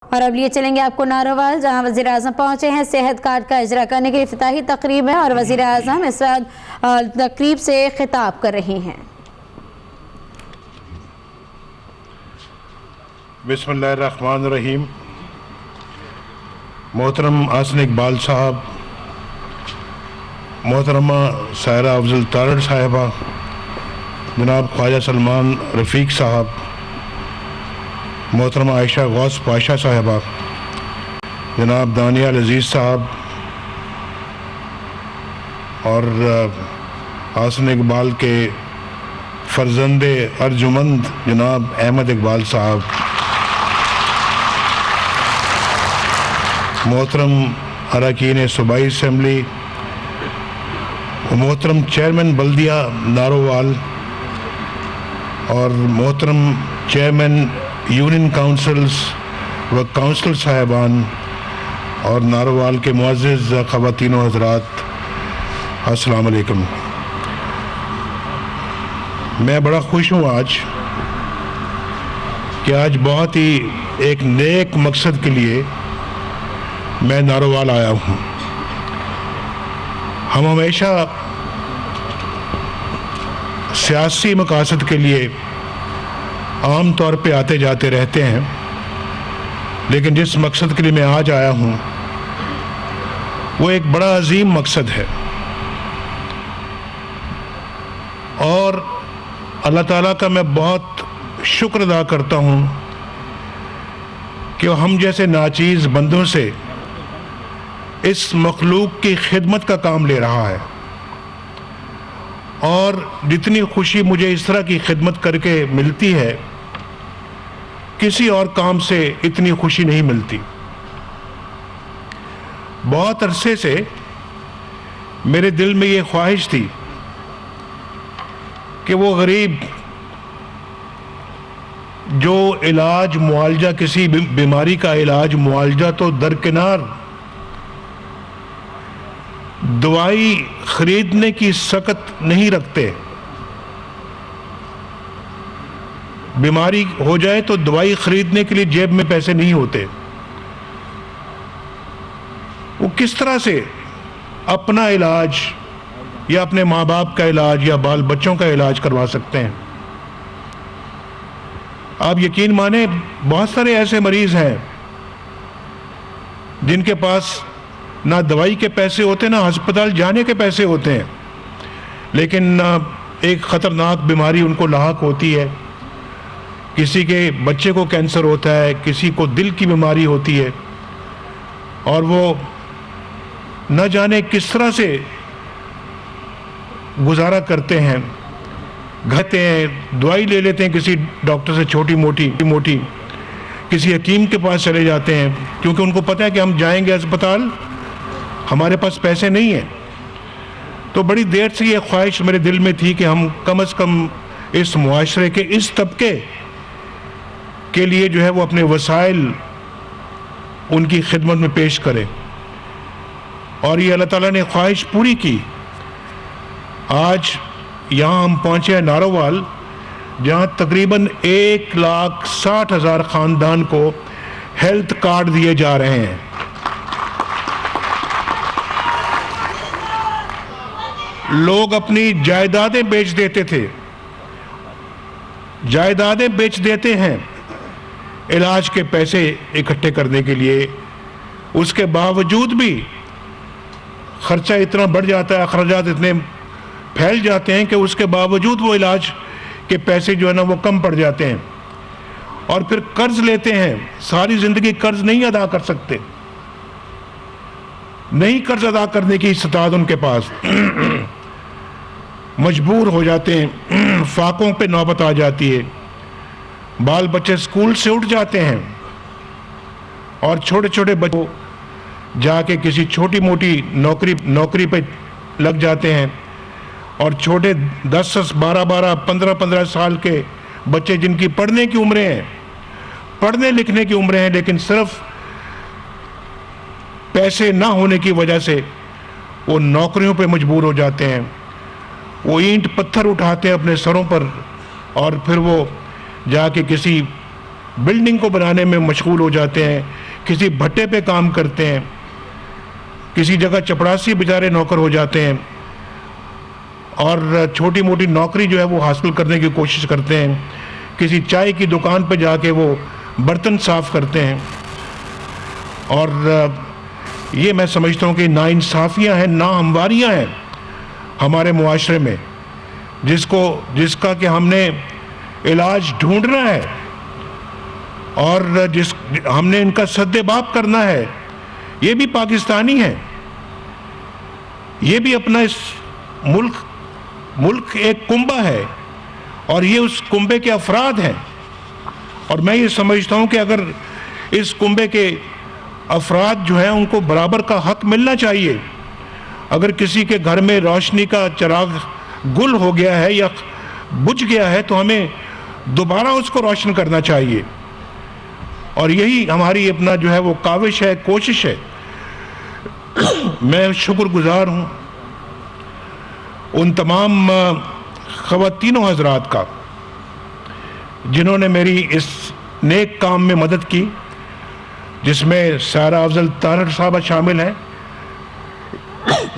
और अब लिए चलेंगे आपको नारोवाल, जहां वज़ीर आज़म पहुंचे हैं सेहत कार्ड का इजरा करने के लिए। इफ्तिताही तकरीब है और वज़ीर आज़म इस वक्त तकरीब से खिताब कर रही हैं। बिस्मिल्लाहिर्रहमानिर्रहीम। मोहतरम आसन इकबाल साहब, मोहतरमा सायरा अफजल तारड़ साहिबा, जनाब ख्वाजा सलमान रफ़ीक साहब, मोहतरमा आयशा गौस पाशा साहिबा, जनाब दानियाल अजीज़ साहब और आसन इकबाल के फर्जंदे अर्जुमंद जनाब अहमद इकबाल साहब, मोहतरम अरकान सूबाई असम्बली, मोहतरम चेयरमैन बल्दिया नारोवाल और मोहतरम चेयरमैन यूनियन काउंसिल्स व काउंसिल साहिबान और नारोवाल के मुअज़्ज़िज़ ख़वातीन व हज़रात, अस्सलाम वालेकुम। मैं बड़ा खुश हूँ आज कि आज बहुत ही एक नेक मकसद के लिए मैं नारोवाल आया हूँ। हम हमेशा सियासी मकासद के लिए आम तौर पे आते जाते रहते हैं, लेकिन जिस मकसद के लिए मैं आज आया हूँ वो एक बड़ा अजीम मकसद है और अल्लाह ताला का मैं बहुत शुक्र अदा करता हूँ कि हम जैसे नाचीज़ बंदों से इस मखलूक की खिदमत का काम ले रहा है। और जितनी खुशी मुझे इस तरह की खिदमत करके मिलती है, किसी और काम से इतनी खुशी नहीं मिलती। बहुत अरसे से मेरे दिल में ये ख्वाहिश थी कि वो गरीब जो इलाज मुआवजा, किसी बीमारी का इलाज मुआवजा तो दरकिनार, दवाई खरीदने की सकत नहीं रखते। बीमारी हो जाए तो दवाई खरीदने के लिए जेब में पैसे नहीं होते। वो किस तरह से अपना इलाज या अपने माँ बाप का इलाज या बाल बच्चों का इलाज करवा सकते हैं। आप यकीन माने, बहुत सारे ऐसे मरीज हैं जिनके पास ना दवाई के पैसे होते, ना अस्पताल जाने के पैसे होते हैं, लेकिन एक ख़तरनाक बीमारी उनको लाहक होती है। किसी के बच्चे को कैंसर होता है, किसी को दिल की बीमारी होती है और वो न जाने किस तरह से गुजारा करते हैं। घरते हैं, दवाई ले लेते हैं किसी डॉक्टर से, छोटी मोटी किसी हकीम के पास चले जाते हैं, क्योंकि उनको पता है कि हम जाएंगे अस्पताल, हमारे पास पैसे नहीं है। तो बड़ी देर से ये ख्वाहिश मेरे दिल में थी कि हम कम से कम इस मुआशरे के इस तबके के लिए जो है वो अपने वसाइल उनकी खिदमत में पेश करें, और ये अल्लाह ताला ने ख्वाहिश पूरी की। आज यहाँ हम पहुँचे हैं नारोवाल, जहाँ तकरीबन 1,60,000 ख़ानदान को हेल्थ कार्ड दिए जा रहे हैं। लोग अपनी जायदादें बेच देते थे, जायदादें बेच देते हैं इलाज के पैसे इकट्ठे करने के लिए। उसके बावजूद भी खर्चा इतना बढ़ जाता है, अखराजात इतने फैल जाते हैं कि उसके बावजूद वो इलाज के पैसे जो है ना वो कम पड़ जाते हैं, और फिर कर्ज लेते हैं। सारी जिंदगी कर्ज नहीं अदा कर सकते, नहीं कर्ज अदा करने की इस्तात उनके पास, मजबूर हो जाते हैं, फाकों पे नौबत आ जाती है। बाल बच्चे स्कूल से उठ जाते हैं और छोटे छोटे बच्चों जाके किसी छोटी मोटी नौकरी पे लग जाते हैं, और छोटे 10, 12, 15 साल के बच्चे जिनकी पढ़ने की उम्रें हैं, पढ़ने लिखने की उम्रें हैं, लेकिन सिर्फ पैसे ना होने की वजह से वो नौकरियों पे मजबूर हो जाते हैं। वो ईंट पत्थर उठाते हैं अपने सरों पर और फिर वो जाके किसी बिल्डिंग को बनाने में मशगूल हो जाते हैं, किसी भट्टे पे काम करते हैं, किसी जगह चपरासी बेचारे नौकर हो जाते हैं और छोटी मोटी नौकरी जो है वो हासिल करने की कोशिश करते हैं, किसी चाय की दुकान पे जाके वो बर्तन साफ करते हैं। और ये मैं समझता हूँ कि नाइंसाफ़ियाँ हैं, नाहमवारियाँ हैं हमारे मुआशरे में, जिसका कि हमने इलाज ढूंढना है और हमने इनका सद्देबाप करना है। ये भी पाकिस्तानी है, ये भी अपना इस मुल्क एक कुंबा है और ये उस कुंबे के अफराद हैं। और मैं ये समझता हूँ कि अगर इस कुंबे के अफराद जो हैं उनको बराबर का हक मिलना चाहिए। अगर किसी के घर में रोशनी का चिराग गुल हो गया है या बुझ गया है तो हमें दोबारा उसको रोशन करना चाहिए। और यही हमारी अपना जो है वो काविश है, कोशिश है। मैं शुक्रगुजार हूँ उन तमाम ख़वातीनों हज़रात का जिन्होंने मेरी इस नेक काम में मदद की, जिसमें सारा अफजल तारड़ साहबा शामिल हैं,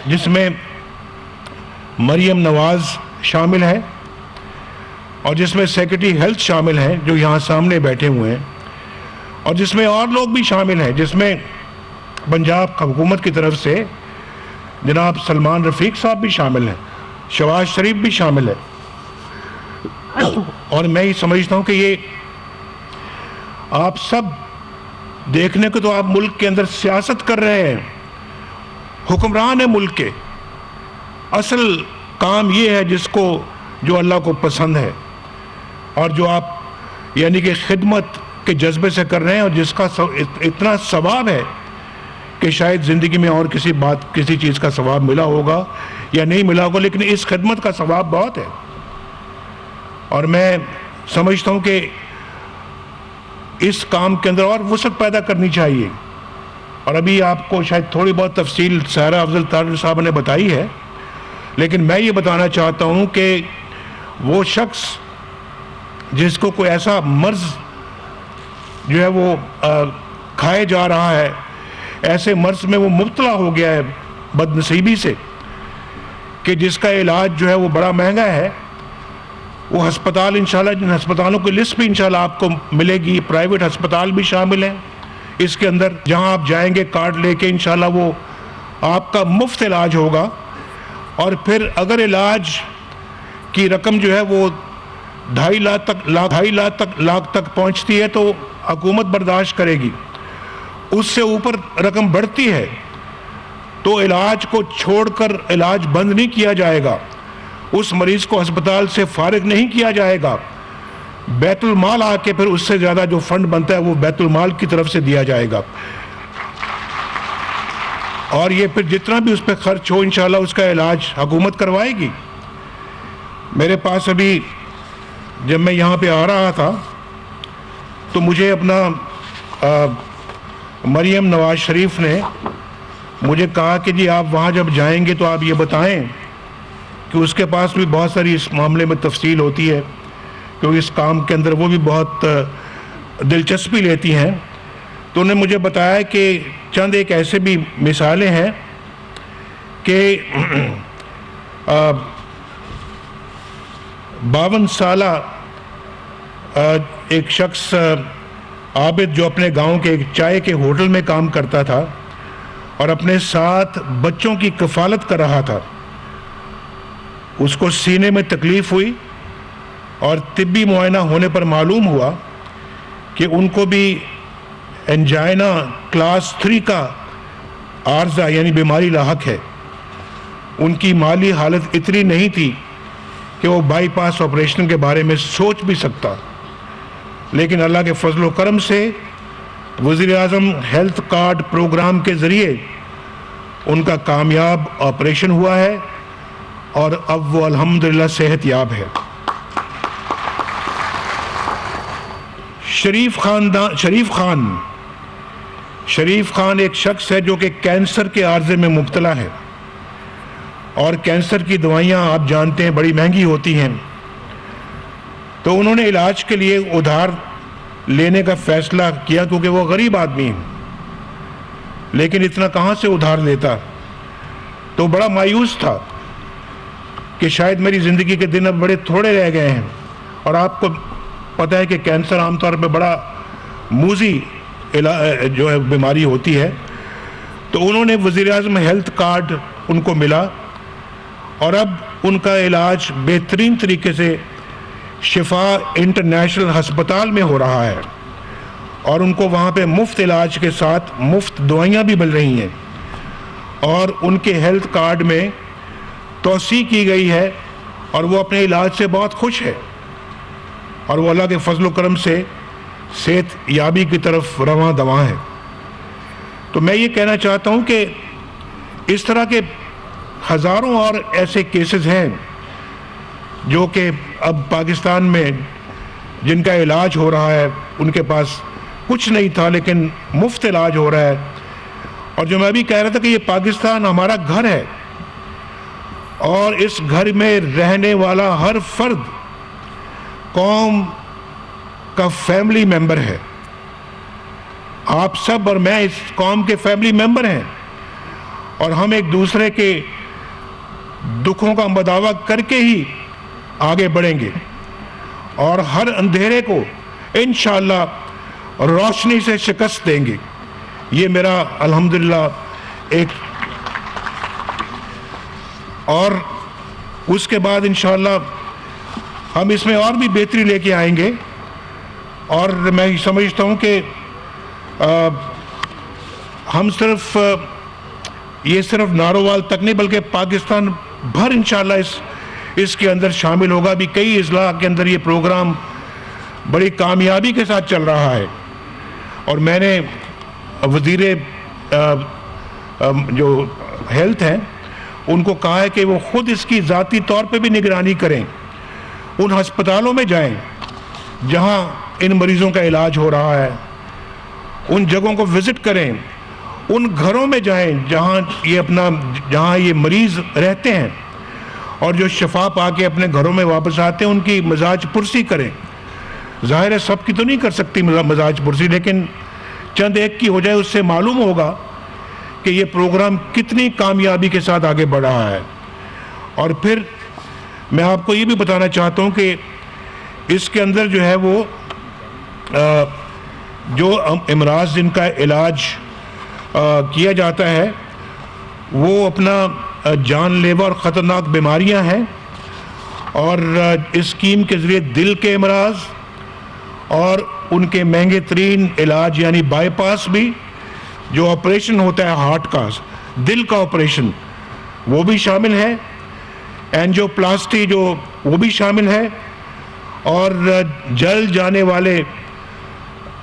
जिसमें मरियम नवाज़ शामिल है और जिसमें सेक्रेटरी हेल्थ शामिल हैं जो यहाँ सामने बैठे हुए हैं, और जिसमें और लोग भी शामिल हैं, जिसमें पंजाब हुकूमत की तरफ से जनाब सलमान रफ़ीक साहब भी शामिल हैं, शहबाज शरीफ भी शामिल है। और मैं ये समझता हूँ कि ये आप सब देखने को तो आप मुल्क के अंदर सियासत कर रहे हैं, हुक्मरान है मुल्क के। असल काम ये है जिसको जो अल्लाह को पसंद है और जो आप यानी कि खिदमत के जज्बे से कर रहे हैं और जिसका इतना सवाब है कि शायद ज़िंदगी में और किसी चीज़ का सवाब मिला होगा या नहीं मिला होगा, लेकिन इस खिदमत का सवाब बहुत है। और मैं समझता हूँ कि इस काम के अंदर और वसअत पैदा करनी चाहिए। और अभी आपको शायद थोड़ी बहुत तफसील सारा अफजल तारड़ साहब ने बताई है, लेकिन मैं ये बताना चाहता हूँ कि वो शख्स जिसको कोई ऐसा मर्ज जो है वो खाए जा रहा है, ऐसे मर्ज में वो मुब्तला हो गया है बदनसीबी से कि जिसका इलाज जो है वो बड़ा महंगा है, वो हस्पताल इंशाल्लाह, जिन हस्पतालों की लिस्ट भी इंशाल्लाह आपको मिलेगी, प्राइवेट हस्पताल भी शामिल हैं इसके अंदर, जहां आप जाएंगे कार्ड लेके इंशाल्लाह वो आपका मुफ्त इलाज होगा। और फिर अगर इलाज की रकम जो है वो 2.5 लाख तक पहुंचती है तो हुकूमत बर्दाश्त करेगी। उससे ऊपर रकम बढ़ती है तो इलाज को छोड़कर इलाज बंद नहीं किया जाएगा, उस मरीज को अस्पताल से फारिग नहीं किया जाएगा। बैतुल माल आके फिर उससे ज़्यादा जो फंड बनता है वो बैतुल माल की तरफ से दिया जाएगा और ये फिर जितना भी उस पर खर्च हो इंशाल्लाह उसका इलाज हुकूमत करवाएगी। मेरे पास अभी जब मैं यहाँ पे आ रहा था तो मुझे अपना मरियम नवाज शरीफ ने मुझे कहा कि जी आप वहाँ जब जाएंगे तो आप ये बताएं कि उसके पास भी बहुत सारी इस मामले में तफसील होती है, क्योंकि इस काम के अंदर वो भी बहुत दिलचस्पी लेती हैं। तो उन्होंने मुझे बताया कि चंद एक ऐसे भी मिसालें हैं कि 52 साला एक शख्स आबिद जो अपने गांव के एक चाय के होटल में काम करता था और अपने 7 बच्चों की कफालत कर रहा था, उसको सीने में तकलीफ़ हुई और तिब्बी मुआयना होने पर मालूम हुआ कि उनको भी एंजाइना क्लास 3 का आर्जा यानी बीमारी लाहक है। उनकी माली हालत इतनी नहीं थी कि वो बाईपास ऑपरेशन के बारे में सोच भी सकता, लेकिन अल्लाह के फजल व करम से वज़ीर-ए-आज़म हेल्थ कार्ड प्रोग्राम के ज़रिए उनका कामयाब ऑपरेशन हुआ है और अब वो अल्हम्दुलिल्लाह सेहतयाब है। शरीफ खान एक शख्स है जो कि कैंसर के आर्जे में मुब्तला है और कैंसर की दवाइयाँ आप जानते हैं बड़ी महंगी होती हैं। तो उन्होंने इलाज के लिए उधार लेने का फैसला किया, क्योंकि वो गरीब आदमी है, लेकिन इतना कहाँ से उधार लेता। तो बड़ा मायूस था कि शायद मेरी ज़िंदगी के दिन अब बड़े थोड़े रह गए हैं। और आपको पता है कि कैंसर आमतौर पर बड़ा मूजी जो है बीमारी होती है। तो उन्होंने वज़ीर-ए-आज़म हेल्थ कार्ड उनको मिला और अब उनका इलाज बेहतरीन तरीके से शिफा इंटरनेशनल हस्पताल में हो रहा है और उनको वहाँ पे मुफ्त इलाज के साथ मुफ्त दवाइयाँ भी मिल रही हैं और उनके हेल्थ कार्ड में तौसी की गई है और वो अपने इलाज से बहुत खुश है और वो अल्लाह के फजल करम से सेहत याबी की तरफ रवां दवां है। तो मैं ये कहना चाहता हूँ कि इस तरह के हज़ारों और ऐसे केसेस हैं जो कि अब पाकिस्तान में जिनका इलाज हो रहा है, उनके पास कुछ नहीं था लेकिन मुफ्त इलाज हो रहा है। और जो मैं भी कह रहा था कि ये पाकिस्तान हमारा घर है और इस घर में रहने वाला हर फर्द कौम का फैमिली मेंबर है। आप सब और मैं इस कौम के फैमिली मेंबर हैं और हम एक दूसरे के दुखों का मदावा करके ही आगे बढ़ेंगे और हर अंधेरे को इंशाअल्लाह रोशनी से शिकस्त देंगे। ये मेरा अल्हम्दुलिल्लाह एक, और उसके बाद इंशाअल्लाह हम इसमें और भी बेहतरी लेके आएंगे। और मैं समझता हूँ कि हम ये सिर्फ नारोवाल तक नहीं बल्कि पाकिस्तान भर इंशाअल्लाह इसके अंदर शामिल होगा। अभी कई अजला के अंदर ये प्रोग्राम बड़ी कामयाबी के साथ चल रहा है और मैंने वज़ीर जो हेल्थ हैं उनको कहा है कि वो ख़ुद इसकी ज़ाती तौर पे भी निगरानी करें, उन अस्पतालों में जाएं जहां इन मरीज़ों का इलाज हो रहा है, उन जगहों को विज़िट करें, उन घरों में जाएं जहां ये मरीज़ रहते हैं और जो शिफा पाके अपने घरों में वापस आते हैं उनकी मजाज पुरसी करें। ज़ाहिर है सब की तो नहीं कर सकती मजाज पुरसी, लेकिन चंद एक की हो जाए, उससे मालूम होगा कि ये प्रोग्राम कितनी कामयाबी के साथ आगे बढ़ रहा है। और फिर मैं आपको ये भी बताना चाहता हूँ कि इसके अंदर जो है वो जो अमराज जिनका इलाज किया जाता है वो अपना जानलेवा और ख़तरनाक बीमारियां हैं और इस स्कीम के ज़रिए दिल के अमराज और उनके महंगे तरीन इलाज यानी बाईपास भी, जो ऑपरेशन होता है हार्ट का, दिल का ऑपरेशन, वो भी शामिल है, एंजियोप्लास्टी जो वो भी शामिल है, और जल जाने वाले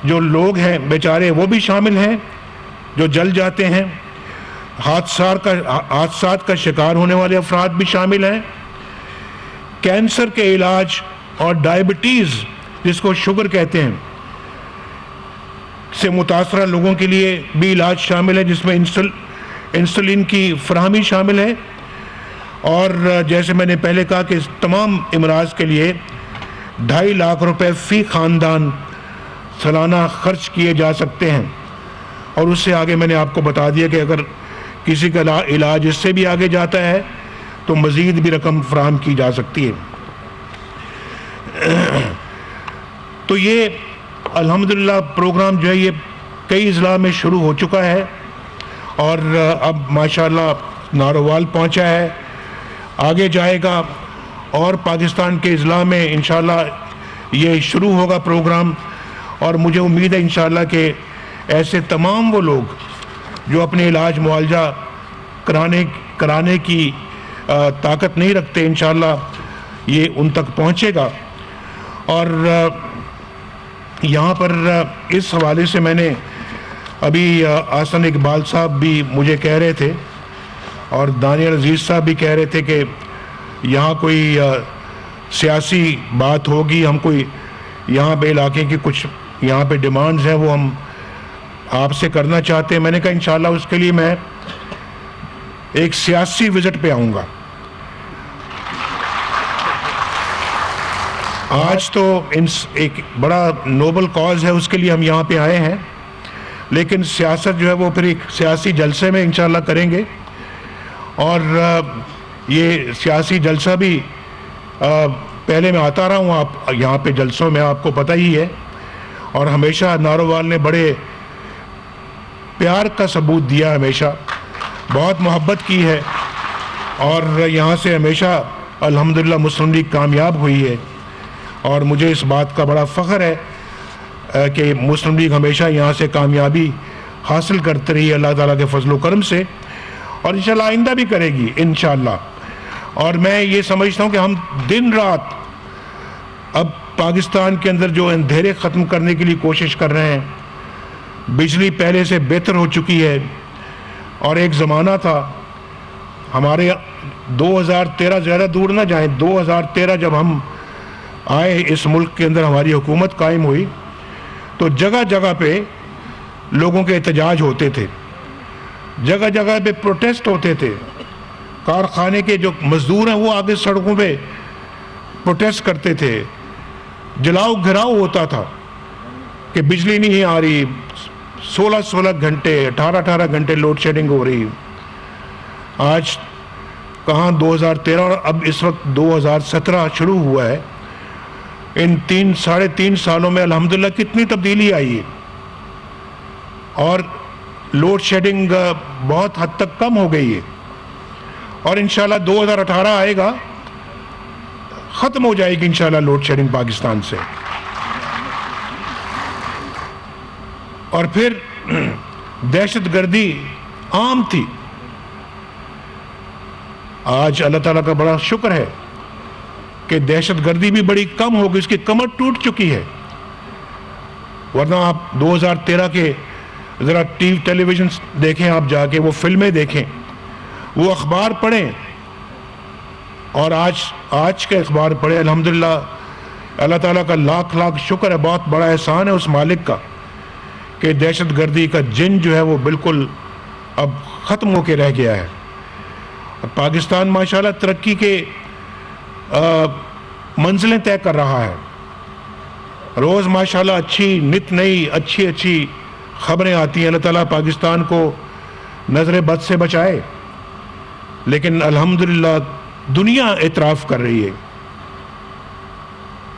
जो लोग हैं बेचारे वो भी शामिल हैं जो जल जाते हैं, हादसात का शिकार होने वाले अफराद भी शामिल हैं, कैंसर के इलाज और डायबिटीज़ जिसको शुगर कहते हैं से मुतासरा लोगों के लिए भी इलाज शामिल है, जिसमें इंसुलिन की फराहमी शामिल है। और जैसे मैंने पहले कहा कि तमाम इमराज के लिए 2.5 लाख रुपए फ़ी ख़ानदान सालाना खर्च किए जा सकते हैं। और उससे आगे मैंने आपको बता दिया कि अगर किसी का इलाज इससे भी आगे जाता है तो मज़ीद भी रकम फराहम की जा सकती है। तो ये अल्हम्दुलिल्लाह प्रोग्राम जो है ये कई अज़ला में शुरू हो चुका है और अब माशाअल्लाह नारोवाल पहुंचा है, आगे जाएगा और पाकिस्तान के अज़ला में इंशाअल्लाह ये शुरू होगा प्रोग्राम। और मुझे उम्मीद है इंशाअल्लाह कि ऐसे तमाम वो लोग जो अपने इलाज मुआवजा कराने की ताकत नहीं रखते, इंशाअल्लाह ये उन तक पहुंचेगा। और यहाँ पर इस हवाले से मैंने अभी आसन इकबाल साहब भी मुझे कह रहे थे और दानियल अजीज़ साहब भी कह रहे थे कि यहाँ कोई सियासी बात होगी, हम कोई यहाँ पे इलाके की कुछ यहाँ पे डिमांड्स हैं वो हम आपसे करना चाहते हैं। मैंने कहा इंशाअल्लाह उसके लिए मैं एक सियासी विज़िट पे आऊँगा। आज तो एक बड़ा नोबल कॉज है, उसके लिए हम यहाँ पे आए हैं, लेकिन सियासत जो है वो फिर एक सियासी जलसे में इंशाल्लाह करेंगे। और ये सियासी जलसा भी पहले मैं आता रहा हूँ, आप यहाँ पे जलसों में आपको पता ही है, और हमेशा नारोवाल ने बड़े प्यार का सबूत दिया, हमेशा बहुत मोहब्बत की है, और यहाँ से हमेशा अल्हम्दुलिल्लाह मुस्लिम लीग कामयाब हुई है। और मुझे इस बात का बड़ा फ़ख्र है कि मुस्लिम लीग हमेशा यहाँ से कामयाबी हासिल करती रही अल्लाह ताला के फजल व करम से, और इंशाल्लाह आइंदा भी करेगी इंशाल्लाह। और मैं ये समझता हूँ कि हम दिन रात अब पाकिस्तान के अंदर जो अंधेरे ख़त्म करने के लिए कोशिश कर रहे हैं, बिजली पहले से बेहतर हो चुकी है। और एक ज़माना था हमारे 2013, ज़्यादा दूर ना जाएं, 2013 जब हम आए इस मुल्क के अंदर, हमारी हुकूमत कायम हुई, तो जगह जगह पे लोगों के एहतजाज होते थे, जगह जगह पे प्रोटेस्ट होते थे। कारखाने के जो मजदूर हैं वो आगे सड़कों पे प्रोटेस्ट करते थे, जलाओ घिराव होता था कि बिजली नहीं आ रही, 16-16 घंटे 18-18 घंटे लोड शेडिंग हो रही। आज कहाँ 2013 और अब इस वक्त 2017 शुरू हुआ है। इन 3-3.5 सालों में अल्हम्दुलिल्लाह कितनी तब्दीली आई है, और लोड शेडिंग बहुत हद तक कम हो गई है, और इंशाल्लाह 2018 आएगा, ख़त्म हो जाएगी इंशाल्लाह लोड शेडिंग पाकिस्तान से। और फिर दहशतगर्दी आम थी, आज अल्लाह ताला का बड़ा शुक्र है कि दहशतगर्दी भी बड़ी कम हो गई, इसकी कमर टूट चुकी है। वरना आप 2013 के ज़रा टेलीविज़न देखें, आप जाके वो फिल्में देखें, वो अखबार पढ़ें, और आज के अखबार पढ़ें। अल्हम्दुलिल्लाह अल्लाह ताला का लाख लाख शुक्र है, बहुत बड़ा एहसान है उस मालिक का कि दहशतगर्दी का जिन जो है वो बिल्कुल अब ख़त्म होके रह गया है। पाकिस्तान माशाल्लाह तरक्की के मंजिलें तय कर रहा है, रोज़ माशाल्लाह अच्छी नित नई अच्छी खबरें आती हैं। अल्लाह ताला पाकिस्तान को नज़र बद से बचाए, लेकिन अल्हम्दुलिल्लाह दुनिया एतराफ़ कर रही है।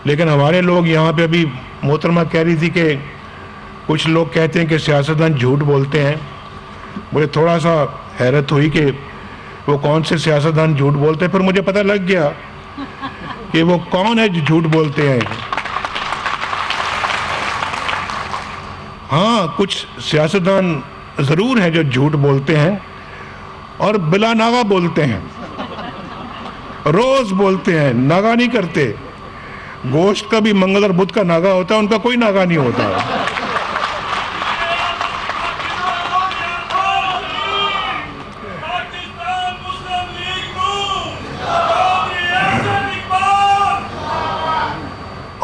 लेकिन हमारे लोग यहाँ पे अभी मोहतरमा कह रही थी कि कुछ लोग कहते हैं कि सियासतदान झूठ बोलते हैं। मुझे थोड़ा सा हैरत हुई कि वो कौन से सियासतदान झूठ बोलते हैं, फिर मुझे पता लग गया कि वो कौन है जो झूठ बोलते हैं। हाँ, कुछ सियासतदान ज़रूर हैं जो झूठ बोलते हैं और बिला नागा बोलते हैं, रोज़ बोलते हैं, नागा नहीं करते। गोश्त का भी मंगल और बुध का नागा होता है, उनका कोई नागा नहीं होता।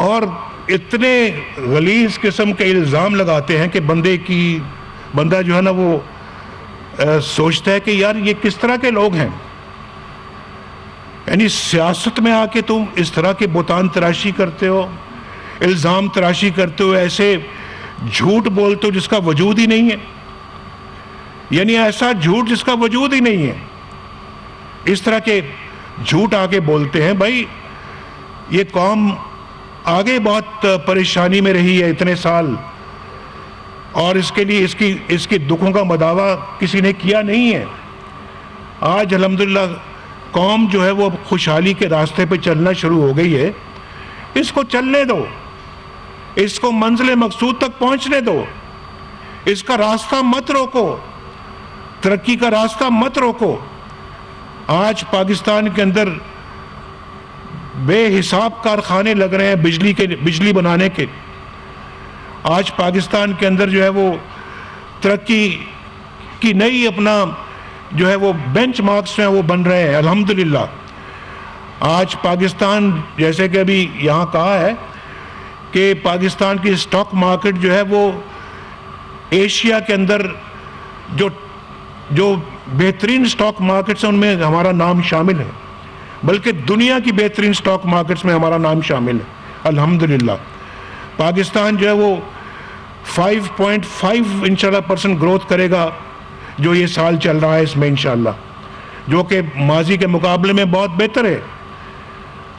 और इतने गलीज किस्म के इल्ज़ाम लगाते हैं कि बंदा जो है ना वो सोचता है कि यार ये किस तरह के लोग हैं। यानी सियासत में आके तुम इस तरह के बुतान तराशी करते हो, इल्ज़ाम तराशी करते हो, ऐसे झूठ बोलते हो जिसका वजूद ही नहीं है, यानी ऐसा झूठ जिसका वजूद ही नहीं है। इस तरह के झूठ आके बोलते हैं। भाई ये कौम आगे बहुत परेशानी में रही है इतने साल, और इसके लिए इसकी दुखों का मदावा किसी ने किया नहीं है। आज अल्हम्दुलिल्लाह कौम जो है वो खुशहाली के रास्ते पे चलना शुरू हो गई है। इसको चलने दो, इसको मंजिल मकसूद तक पहुंचने दो, इसका रास्ता मत रोको, तरक्की का रास्ता मत रोको। आज पाकिस्तान के अंदर बेहिसाब कारखाने लग रहे हैं बिजली बनाने के। आज पाकिस्तान के अंदर जो है वो तरक्की की नई अपना जो है वो बेंचमार्क्स हैं वो बन रहे हैं अल्हम्दुलिल्लाह। आज पाकिस्तान, जैसे कि अभी यहाँ कहा है कि पाकिस्तान की स्टॉक मार्केट जो है वो एशिया के अंदर जो बेहतरीन स्टॉक मार्केट्स हैं उनमें हमारा नाम शामिल है, बल्कि दुनिया की बेहतरीन स्टॉक मार्केट्स में हमारा नाम शामिल है। अल्हम्दुलिल्लाह। पाकिस्तान जो है वो 5.5 इंशाल्लाह % ग्रोथ करेगा जो ये साल चल रहा है इसमें इंशाल्लाह, जो कि माजी के मुकाबले में बहुत बेहतर है।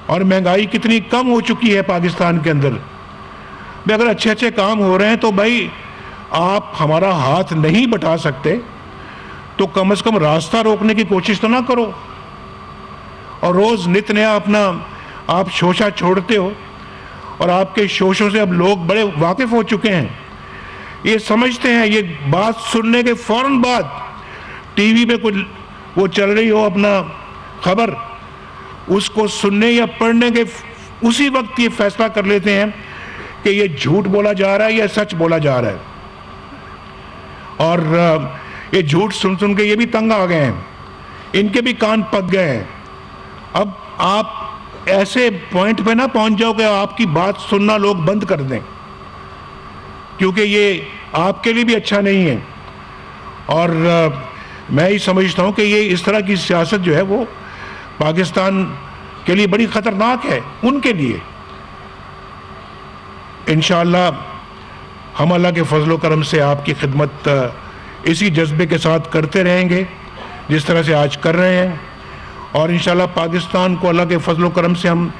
और महंगाई कितनी कम हो चुकी है पाकिस्तान के अंदर। भाई अगर अच्छे अच्छे काम हो रहे हैं तो भाई आप हमारा हाथ नहीं बटा सकते तो कम से कम रास्ता रोकने की कोशिश तो ना करो। और रोज़ नित नया अपना आप शोशा छोड़ते हो, और आपके शोशों से अब लोग बड़े वाकिफ़ हो चुके हैं, ये समझते हैं। ये बात सुनने के फ़ौरन बाद टीवी पे कुछ वो चल रही हो अपना खबर, उसको सुनने या पढ़ने के उसी वक्त ये फैसला कर लेते हैं कि ये झूठ बोला जा रहा है या सच बोला जा रहा है। और ये झूठ सुन सुन के ये भी तंग आ गए हैं, इनके भी कान पक गए हैं। अब आप ऐसे पॉइंट पे ना पहुंच जाओ कि आपकी बात सुनना लोग बंद कर दें, क्योंकि ये आपके लिए भी अच्छा नहीं है। और मैं ही समझता हूं कि ये इस तरह की सियासत जो है वो पाकिस्तान के लिए बड़ी ख़तरनाक है, उनके लिए। इंशाअल्लाह हम अल्लाह के फजल करम से आपकी खिदमत इसी जज्बे के साथ करते रहेंगे जिस तरह से आज कर रहे हैं। और इंशाअल्लाह पाकिस्तान को अल्लाह के फजल करम से हम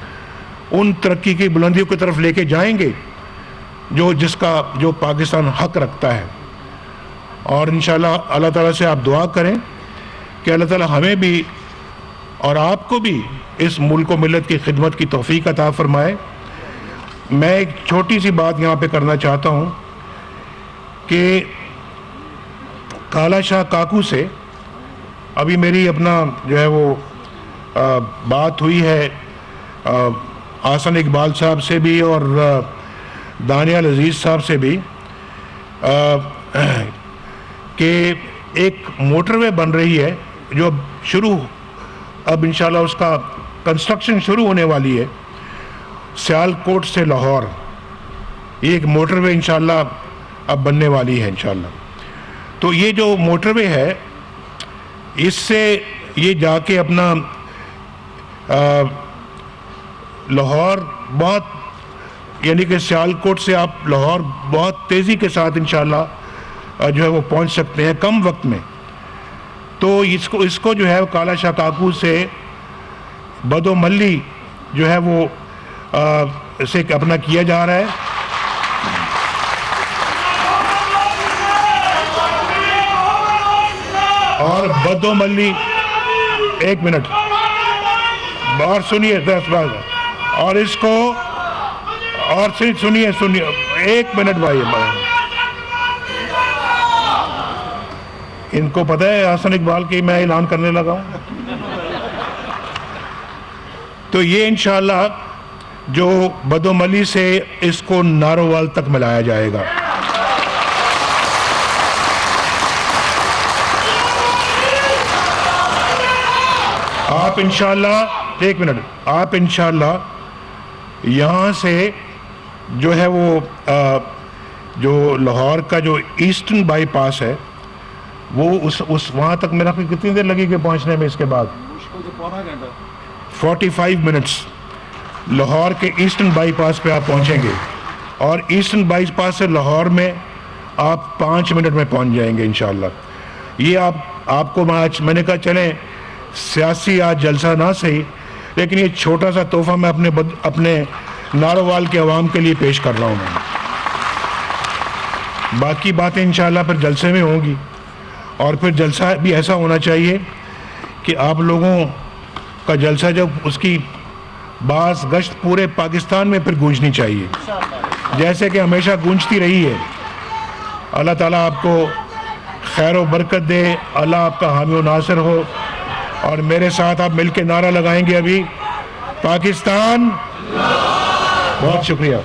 उन तरक्की की बुलंदियों की तरफ लेके जाएंगे जो पाकिस्तान हक रखता है। और इंशाअल्लाह अल्लाह ताला से आप दुआ करें कि अल्लाह ताला हमें भी और आपको भी इस मुल्क व मिल्लत की खिदमत की तौफीक अता फरमाए। मैं एक छोटी सी बात यहाँ पे करना चाहता हूँ कि काला शाह काकू से अभी मेरी अपना जो है वो बात हुई है आसन इकबाल साहब से भी और दानियाल अजीज़ साहब से भी कि एक मोटरवे बन रही है जो अब इंशाल्लाह उसका कंस्ट्रक्शन शुरू होने वाली है सियालकोट से लाहौर। ये एक मोटरवे इंशाल्लाह अब बनने वाली है इंशाल्लाह। तो ये जो मोटरवे है इससे ये जाके अपना लाहौर बहुत यानी कि सियालकोट से आप लाहौर बहुत तेज़ी के साथ इंशाल्लाह जो है वो पहुंच सकते हैं कम वक्त में। तो इसको जो है काला शाह काकू से बदोमल्ली जो है वो इसे अपना किया जा रहा है। और बदोमल्ली एक मिनट और सुनिए 10 बार और इसको और सुनिए एक मिनट भाई। इनको पता है हसन इकबाल की मैं ऐलान करने लगा हूं। तो ये इंशाअल्लाह जो बदोमली से इसको नारोवाल तक मिलाया जाएगा। आप इंशाअल्लाह एक मिनट आप इंशाअल्लाह यहाँ से जो है वो जो लाहौर का जो ईस्टर्न बाईपास है वो उस वहाँ तक मेरा कितनी देर लगेगी पहुँचने में? इसके बाद 45 मिनट्स लाहौर के ईस्टर्न बाईपास पे आप पहुँचेंगे और ईस्टर्न बाईपास से लाहौर में आप 5 मिनट में पहुँच जाएंगे इंशाअल्लाह। ये आपको आज मैंने कहा चलें सियासी आज जलसा ना सही, लेकिन ये छोटा सा तोहफा मैं अपने नारोवाल के अवाम के लिए पेश कर रहा हूँ। मैं बाकी बातें इंशाअल्लाह फिर जलसे में होंगी और फिर जलसा भी ऐसा होना चाहिए कि आप लोगों का जलसा जब उसकी बास गश्त पूरे पाकिस्तान में फिर गूंजनी चाहिए जैसे कि हमेशा गूंजती रही है। अल्लाह ताला आपको खैर व बरकत दे, अल्लाह आपका हामी व नासिर हो। और मेरे साथ आप मिलके नारा लगाएंगे अभी पाकिस्तान। बहुत शुक्रिया।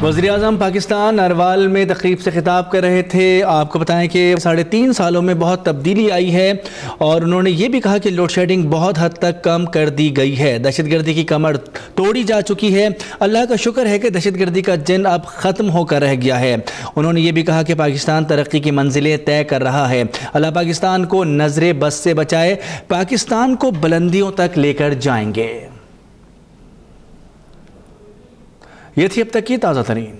वज़ीर-ए-आज़म पाकिस्तान अरवाल में तकरीब से खिताब कर रहे थे। आपको बताएं कि 3.5 सालों में बहुत तब्दीली आई है और उन्होंने ये भी कहा कि लोड शेडिंग बहुत हद तक कम कर दी गई है। दहशतगर्दी की कमर तोड़ी जा चुकी है। अल्लाह का शुक्र है कि दहशतगर्दी का जिन अब ख़त्म होकर रह गया है। उन्होंने ये भी कहा कि पाकिस्तान तरक्की की मंजिलें तय कर रहा है। अल्लाह पाकिस्तान को नजरे बस से बचाए, पाकिस्तान को बुलंदियों तक लेकर जाएंगे। ये थी अब तक की ताज़ा तरीन